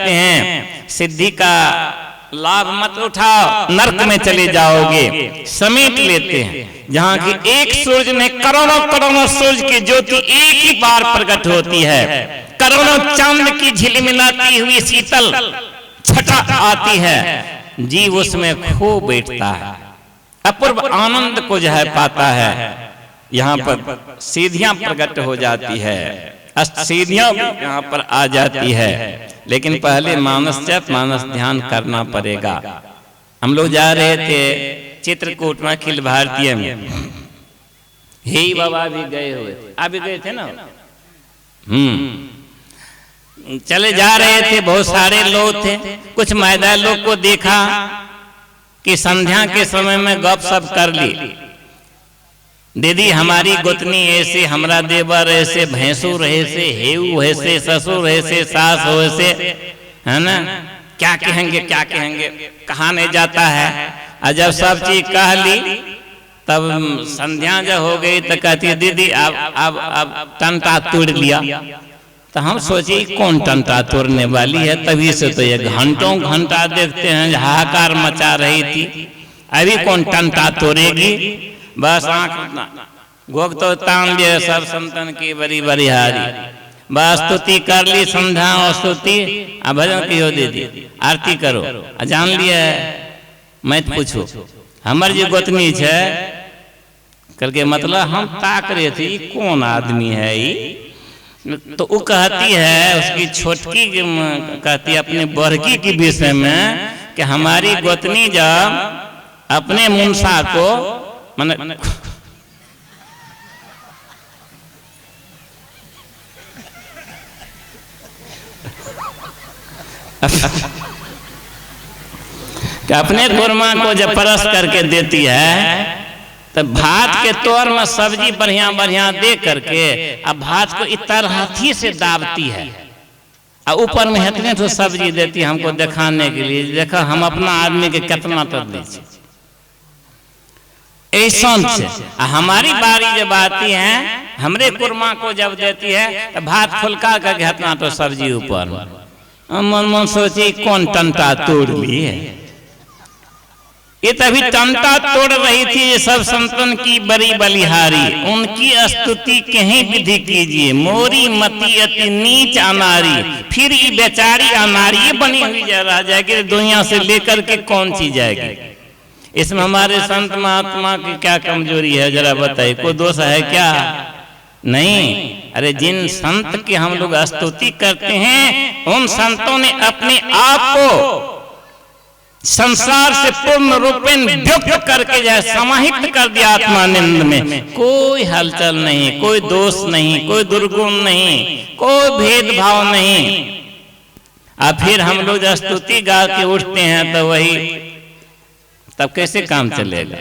कहते हैं सिद्धि का लाभ मत उठाओ, नरक में चले जाओगे। समेट लेते हैं जहाँ की एक सूरज में करोड़ों करोड़ों सूरज की ज्योति एक ही बार प्रकट होती है, करोड़ों चांद की झिलमिलाती हुई शीतल छटा आती है, जीव उसमें खो बैठता है, अपूर्व आनंद को जो है पाता है। यहाँ पर सीधियां प्रकट हो जाती है, अष्टसिद्धियां यहाँ पर आ जाती है, लेकिन पहले मानस जप मानस ध्यान करना पड़ेगा। हम लोग जा रहे थे चित्रकूट में अखिल भारतीय में, हे बाबा भी गए हुए थे, आप भी गए थे ना? चले जा रहे थे, बहुत सारे लोग थे। कुछ मैदान लोग को देखा कि संध्या के समय में गप सप कर ली, दीदी हमारी गोतनी ऐसे, हमरा देवर ऐसे, भैंसुर ऐसे, हेऊ ऐसे, ससुर ऐसे, सास ऐसे, है ना, क्या कहेंगे क्या कहेंगे, कहा नहीं जाता है। और जब सब चीज कह ली तब संध्या जब हो गई तो कहती दीदी अब टंटा तोड़ लिया। तो हम सोचे कौन टंटा तोड़ने वाली है, तभी से तो ये घंटों घंटा देखते हैं हाहाकार मचा रही थी, अभी कौन टंटा तोड़ेगी। बस आंख गोग तो तान लिए सब संतन की बड़ी बड़ी हारी, बस स्तुति कर ली, संध्या और स्तुति, अब भजन की हो दीदी आरती करो। जान लिया मैं पूछू हमार जी गोतनी है करके, मतलब हम ताक रहे थे कौन आदमी है ये, तो वो कहती है उसकी छोटकी कहती है अपने बड़की के विषय में कि हमारी गोतनी जब अपने मुंसा को मन कि अपने खुरमा को जब परस करके देती है तो भात के तौर में सब्जी बढ़िया बढ़िया दे करके अब भात को इस तरह से दाबती है और ऊपर में इतने तो सब्जी देती है हमको दिखाने के लिए, देखो हम अपना आदमी के कितना तर दीजिए ऐसा से। हमारी बारी जब आती है हमरे कुरमा को जब देती है तो भात फुलका करके इतना तो सब्जी ऊपर में। मन मन सोची कौन टंटा तोड़ ली है, ये तभी टंटा तोड़ रही थी। ये सब संतन की बड़ी बलिहारी, उनकी स्तुति कहीं विधि कीजिए। मोरी मती अति नीच अनारी, फिर ये बेचारी अनारी बनी हुई रह जाएगी, दुनिया से लेकर के कौन सी जाएगी। इसमें हमारे संत महात्मा की क्या कमजोरी है जरा बताइए, कोई दोष है क्या? नहीं। अरे जिन संत की हम लोग स्तुति करते हैं उन संतों ने अपने आप को संसार से पूर्ण रूपेण व्युक्त करके जो है समाहित कर दिया आत्मानंद में। कोई हलचल नहीं, कोई दोष नहीं, कोई दुर्गुण नहीं, कोई भेदभाव नहीं। अब फिर हम लोग स्तुति गा के उठते हैं तो वही तब कैसे काम चलेगा।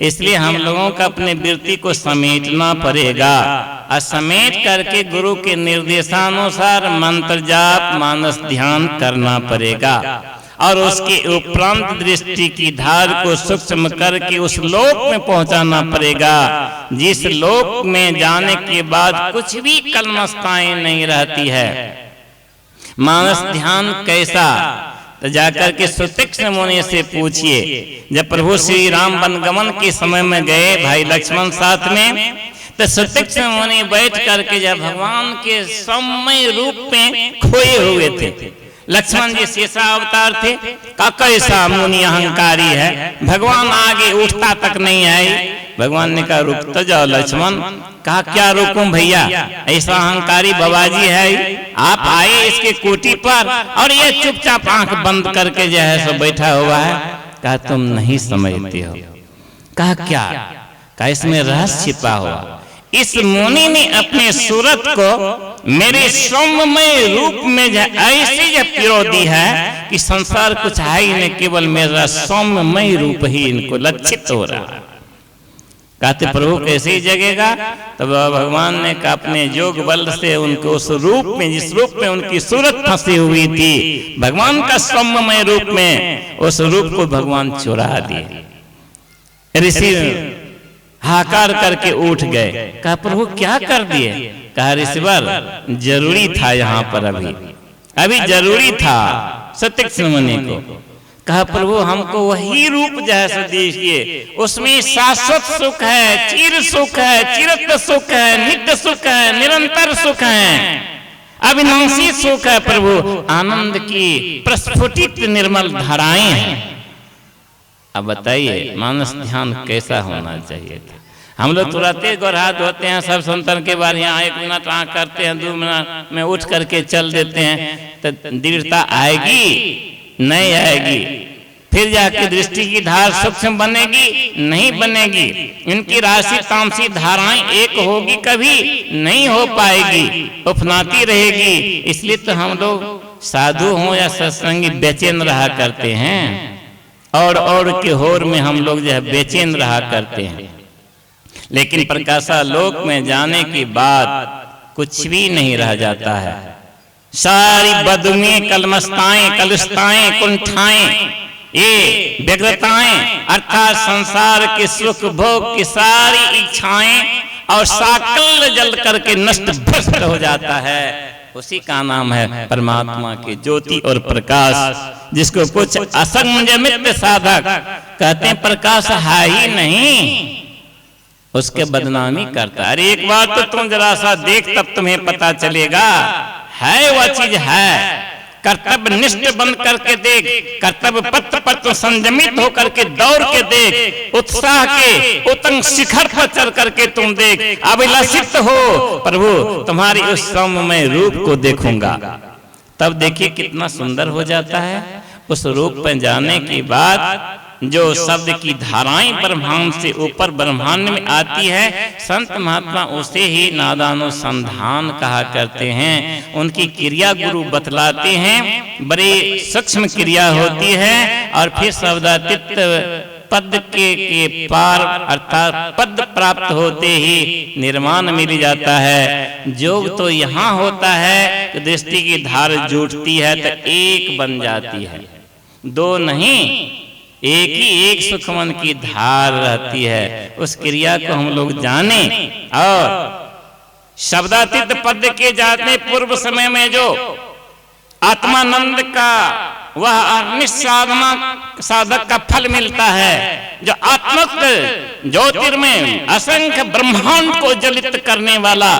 इसलिए हम लोगों का अपने वृत्ति को समेटना पड़ेगा और समेट करके गुरु के निर्देशानुसार मंत्र जाप मानस ध्यान करना पड़ेगा और उसके उपरांत दृष्टि की धार को सूक्ष्म करके उस लोक में पहुंचाना पड़ेगा जिस लोक में जाने के बाद कुछ भी कलमस्ताएं नहीं रहती है। मानस ध्यान कैसा, तो जाकर के सुतीक्ष्ण मुनि से पूछिए। जब प्रभु श्री राम वनगमन के समय में गए भाई लक्ष्मण साथ में, तो सुतीक्ष्ण मुनि बैठ करके जब भगवान के समय रूप में खोए हुए थे। लक्ष्मण जी शेषा अवतार थे, का कैसा मुनि अहंकारी है, भगवान आगे उठता तक नहीं आई। भगवान ने कहा रुक तो जाओ लक्ष्मण। कहा क्या रुकूं भैया, ऐसा अहंकारी बाबाजी है, आप आए इसके कोटी पर और ये चुपचाप आंख बंद करके जो है सो बैठा हुआ है। कहा तुम नहीं समझते हो। कहा क्या? कहा इसमें रहस्य छिपा हुआ। इस मुनि ने अपने सूरत को मेरे सौम्यमय रूप में ऐसे पिरो दी है कि संसार कुछ है ही नहीं, केवल मेरा सौम्यमय रूप ही इनको लक्षित हो रहा है। कहते प्रभु कैसे ही जगेगा? तब भगवान ने कहा अपने योग बल से उनको उस रूप में, जिस रूप में उनकी सूरत फंसी हुई थी, भगवान का सौम्यमय रूप में, उस रूप को भगवान चुरा दिए। ऋषि हाकार करके उठ गए। कहा प्रभु क्या कर दिए? कहा ऋषिवर जरूरी था यहाँ पर अभी, अभी जरूरी था सत्यक्षण मुनि को। कहा प्रभु हमको वही रूप जैसे दीजिए, उसमें शाश्वत सुख है, चिर सुख है, चिरत सुख है, नित्य सुख है, निरंतर सुख है, अविनाशी सुख है प्रभु, आनंद की प्रस्फुटित निर्मल धाराएं हैं। अब बताइए मानस ध्यान कैसा होना चाहिए था। हम लोग तुरंत गोर हाथ धोते हैं, सब संतन के बारे यहाँ 1 मिनट आँख करते हैं, 2 मिनट में उठ करके चल देते हैं, तो दृढ़ता आएगी? नहीं आएगी। फिर जाके दृष्टि की धार सूक्ष्म बनेगी? नहीं बनेगी। इनकी राशि तामसी धाराएं एक होगी? कभी नहीं हो पाएगी, उपनाती रहेगी। इसलिए तो हम लोग साधु हों या सत्संगी बेचैन रहा करते हैं, और के होर में हम लोग जो है बेचैन रहा करते हैं। लेकिन प्रकाशा लोक में जाने के बाद कुछ भी नहीं रह जाता है। सारी बदुएं, कलमस्ताएं, कलुषताएं, कुंठाएं, ये व्यग्रताएं अर्थात संसार के सुख भोग की सारी इच्छाएं और साकल जल करके नष्ट भ्रष्ट हो जाता है। उसी का नाम है परमात्मा की ज्योति और प्रकाश, जिसको कुछ असंयमित साधक कहते हैं प्रकाश है ही नहीं, उसके बदनामी करता। अरे एक बार तो तुम जरा सा देख, तब तुम्हें पता चलेगा है वह चीज है। कर्तव्य निष्ठ बन करके देख, कर्तव्य पथ पर तो संयमित होकर के दौड़ के देख, उत्साह के उत्तंग शिखर पर चढ़ करके तुम देख, अभिलाषित हो प्रभु तुम्हारी उस सौम्यमय रूप को देखूंगा। तब देखिए कितना सुंदर हो जाता है। उस रूप पर जाने के बाद जो शब्द की धाराएं ब्रह्मांड से ऊपर ब्रह्मांड में आती है, संत महात्मा उसे ही नादानुसंधान कहा करते हैं। उनकी क्रिया गुरु बतलाते हैं, बड़ी सूक्ष्म क्रिया होती है। और फिर शब्दातीत पद के पार अर्थात पद प्राप्त होते ही निर्माण मिल जाता है। योग तो यहाँ होता है कि दृष्टि की धार जुटती है तो एक बन जाती है, 2 नहीं, एक ही एक सुखमन की धार रहती है। उस क्रिया को हम लोग जाने। और शब्दातीत पद के जाने पूर्व समय में जो आत्मानंद का वह निस्साधना साधक का फल मिलता है, जो आत्मक ज्योतिर्मय असंख्य ब्रह्मांड को जलित करने वाला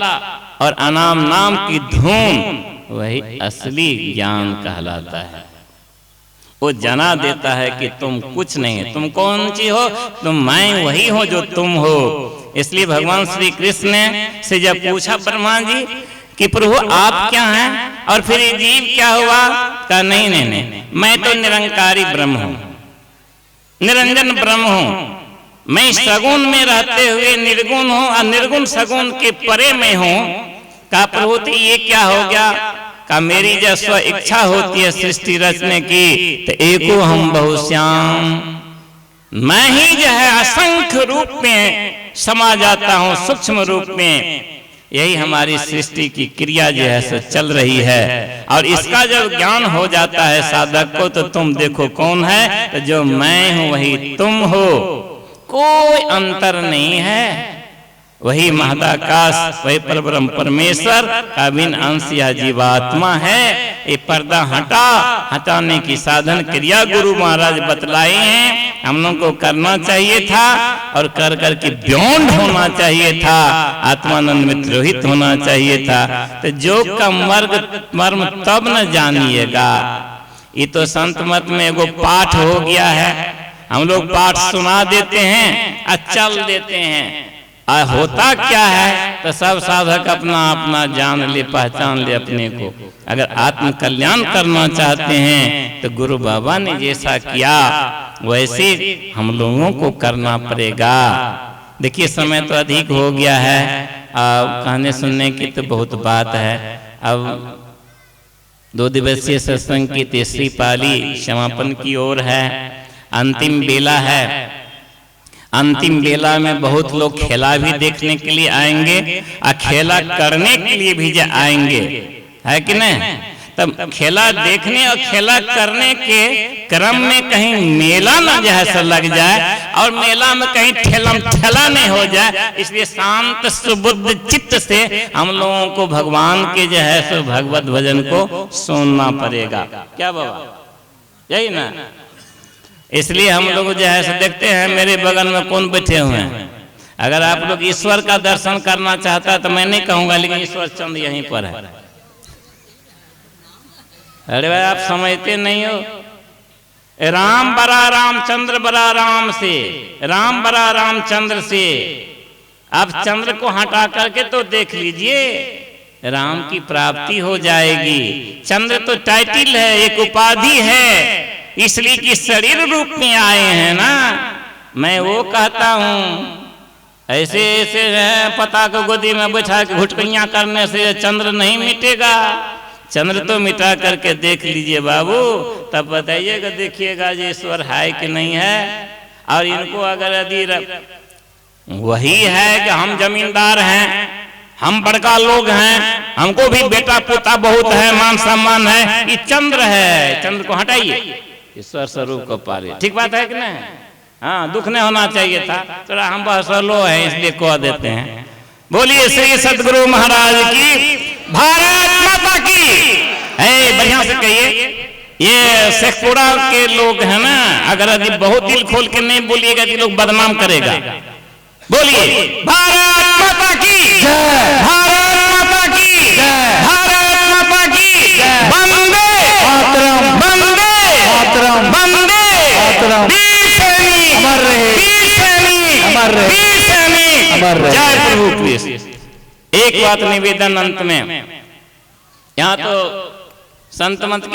और अनाम नाम की धूम, वही असली ज्ञान कहलाता है। वो जना देता है कि तुम कुछ नहीं, तुम कौन सी हो, तुम मैं वही हो जो तुम हो। इसलिए भगवान श्री कृष्ण ने से जब पूछा ब्रह्मा जी कि प्रभु आप क्या हैं और फिर ये जीव क्या हुआ, कहा नहीं नहीं नहीं, मैं तो निरंकारी ब्रह्म हूँ, निरंजन ब्रह्म हूँ। मैं सगुण में रहते हुए निर्गुण हूँ और निर्गुण सगुण के परे में हूँ। कहा प्रभु तो ये क्या हो गया, का मेरी जब स्व इच्छा होती है सृष्टि रचने की तो एको हम बहुश्याम, मैं ही जो है असंख्य रूप में समा जाता हूँ, सूक्ष्म रूप में। यही हमारी सृष्टि की क्रिया जो है सो चल रही है। और इसका जब ज्ञान हो जाता है साधक को, तो तुम देखो कौन है, तो जो मैं हूँ वही तुम हो, कोई अंतर नहीं है। वही महदाकाश, वही परब्रह्म परमेश्वर का बिन अंश या जीवात्मा है। ये पर्दा हटाने की साधन क्रिया गुरु महाराज बतलाए हैं। हम लोग को करना चाहिए था और कर कर के ब्योंड होना चाहिए था, आत्मानंद में तिरोहित होना चाहिए था। तो योग का मर्म तब न जानिएगा। ये तो संत मत में एगो पाठ हो गया है, हम लोग पाठ सुना देते हैं और चल देते हैं। होता क्या है तो सब साधक अपना अपना जान ले, पहचान ले अपने को। अगर आत्म कल्याण करना चाहते हैं तो गुरु बाबा ने जैसा किया वैसे हम लोगों को करना पड़ेगा। देखिए समय तो अधिक हो गया है, कहने सुनने की तो बहुत बात है। अब 2 दिवसीय सत्संग की तीसरी पाली समापन की ओर है, अंतिम बेला है। अंतिम बेला में बहुत लोग खेला भी देखने के लिए आएंगे और खेला करने के लिए भी आएंगे, है कि नहीं। तब खेला देखने और खेला करने के क्रम में कहीं मेला न जो है सो लग जाए और मेला में कहीं ठेलम ठेला नहीं हो जाए, इसलिए शांत सुबुद्ध चित्त से हम लोगों को भगवान के जो है सो भगवत भजन को सुनना पड़ेगा। क्या बाबा, यही ना? इसलिए हम लोग जो है सो देखते हैं मेरे बगल में कौन बैठे हुए हैं। अगर आप लोग ईश्वर का दर्शन करना चाहता है तो मैं नहीं कहूंगा, लेकिन ईश्वर चंद यहीं पर है। अरे भाई आप समझते नहीं हो, राम बरा रामचंद्र बरा राम से, राम बरा रामचंद्र से। आप चंद्र को हटा करके तो देख लीजिए, राम की प्राप्ति हो जाएगी। चंद्र तो टाइटल है, एक उपाधि है, इसलिए कि शरीर रूप में आए हैं ना। मैं वो कहता हूँ ऐसे ऐसे पता को गोदी में बैठा के घुटकैयां करने से चंद्र नहीं मिटेगा। चंद्र तो मिटा करके देख लीजिए बाबू, तब बताइएगा, देखिएगा जी ईश्वर है कि नहीं है। और इनको अगर यदि वही है कि हम जमींदार हैं, हम बड़का लोग हैं, हमको भी बेटा पोता बहुत है, मान सम्मान है, ये चंद्र है, चंद्र को हटाइए, ईश्वर स्वरूप को पालिए। ठीक बात है कि नहीं? हाँ, दुख नहीं होना चाहिए था, थोड़ा हम बहसलो हैं इसलिए कह देते हैं। बोलिए श्री सदगुरु महाराज की, भारत माता की। बढ़िया से कहिए। ये शेखपुरा के लोग हैं ना, अगर यदि बहुत दिल खोल के नहीं बोलिएगा तो लोग बदनाम करेगा। बोलिए भारत माता की जय, भारत माता की जय, भारत माता की जय, वंदे मातरम, वंदे मातरम, वंदे मातरम, वीर सैनिक अमर रहे, वीर सैनिक अमर रहे, वीर सैनिक अमर रहे। जय प्रभु कृष्ण। एक बात निवेदन अंत में, यहाँ तो संत मत की